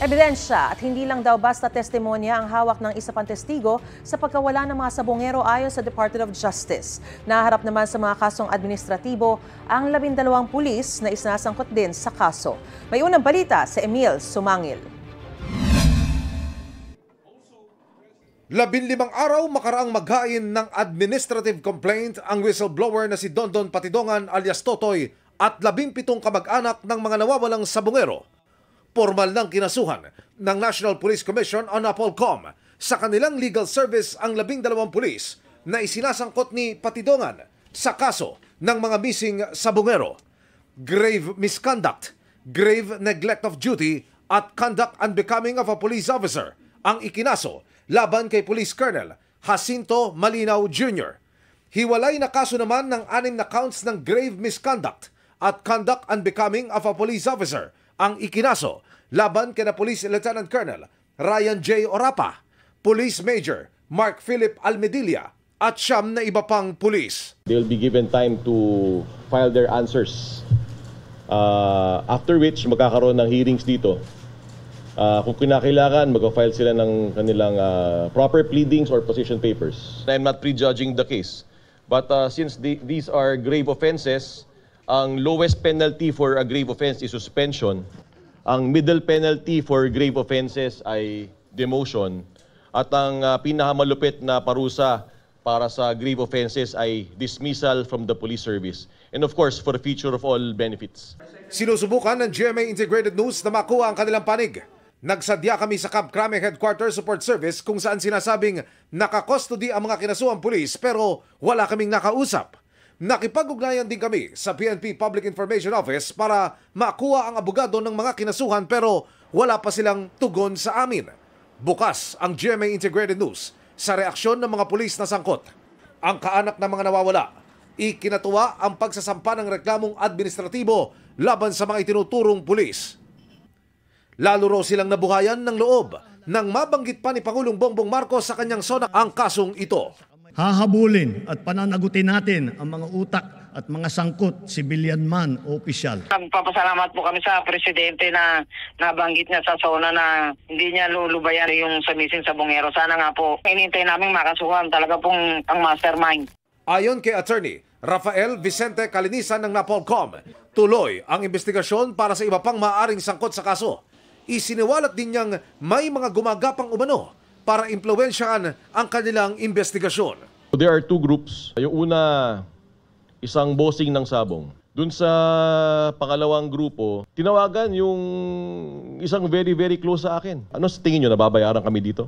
Ebidensya at hindi lang daw basta testimonya ang hawak ng isa pang testigo sa pagkawala ng mga sabongero ayon sa Department of Justice. Naharap naman sa mga kasong administratibo ang 12 pulis na isinasangkot din sa kaso. May unang balita sa Emil Sumangil. 15 araw makaraang maghain ng administrative complaint ang whistleblower na si Dondon Patidongan alias Totoy at 17 kamag-anak ng mga nawawalang sabongero. Formal ng kinasuhan ng National Police Commission o NAPOLCOM sa kanilang legal service ang 12 pulis na isinasangkot ni Patidongan sa kaso ng mga missing sabongero. Grave misconduct, grave neglect of duty at conduct unbecoming of a police officer ang ikinaso laban kay Police Colonel Jacinto Malinaw Jr. Hiwalay na kaso naman ng 6 na counts ng grave misconduct at conduct unbecoming of a police officer ang ikinaso laban kina Police Lieutenant Colonel Ryan J. Orapa, Police Major Mark Philip Almedilla at 9 na iba pang pulis. They will be given time to file their answers. After which magkakaroon ng hearings dito. Kung kinakailangan, mag-file sila ng kanilang proper pleadings or position papers. I'm not prejudging the case. But since these are grave offenses, ang lowest penalty for a grave offense is suspension. Ang middle penalty for grave offenses ay demotion. At ang pinakamalupit na parusa para sa grave offenses ay dismissal from the police service. And of course, for the future of all benefits. Sinusubukan ng GMA Integrated News na makuha ang kanilang panig. Nagsadya kami sa Camp Crame Headquarters Support Service kung saan sinasabing nakakustody ang mga kinasuang pulis pero wala kaming nakausap. Nakipag-ugnayan din kami sa PNP Public Information Office para makuha ang abogado ng mga kinasuhan pero wala pa silang tugon sa amin. Bukas ang GMA Integrated News sa reaksyon ng mga pulis na sangkot. Ang kaanak ng mga nawawala, ikinatuwa ang pagsasampa ng reklamong administratibo laban sa mga itinuturong pulis. Lalo raw silang nabuhayan ng loob nang mabanggit pa ni Pangulong Bongbong Marcos sa kanyang SONA ang kasong ito. Hahabulin at pananagutin natin ang mga utak at mga sangkot, civilian man o opisyal. Nagpapasalamat po kami sa Presidente na nabanggit niya sa SONA na hindi niya lulubayan yung sa missing sabongero. Sana nga po, hinintay namin makasuhan talaga pong ang mastermind. Ayon kay Attorney Rafael Vicente Calinisan ng NAPOLCOM, tuloy ang investigasyon para sa iba pang maaaring sangkot sa kaso. Isiniwalat din niyang may mga gumagapang umano para impluwensyahan ang kanilang investigasyon. There are two groups. Yung una, isang bossing ng sabong. Dun sa pangalawang grupo, tinawagan yung isang very, very close sa akin. Ano sa tingin nyo, nababayaran kami dito?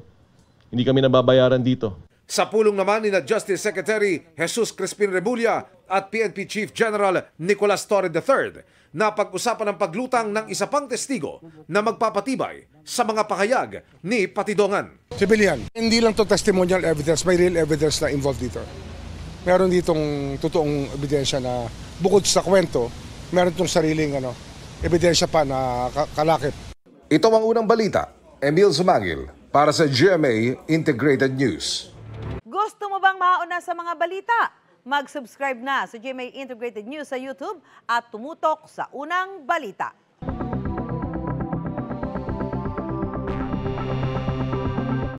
Hindi kami nababayaran dito. Sa pulong naman ni Justice Secretary Jesus Crispin Rebulla at PNP Chief General Nicolas Torre III, napag-usapan ang paglutang ng isa pang testigo na magpapatibay sa mga pahayag ni Patidongan. Civilian, hindi lang to testimonial evidence, may real evidence na involved dito. Meron ditong totoong ebidensya na bukod sa kwento, meron itong sariling ebidensya pa na kalakip. Ito ang unang balita. Emil Sumangil para sa GMA Integrated News. Gusto mo bang mauna sa mga balita? Mag-subscribe na sa GMA Integrated News sa YouTube at tumutok sa unang balita.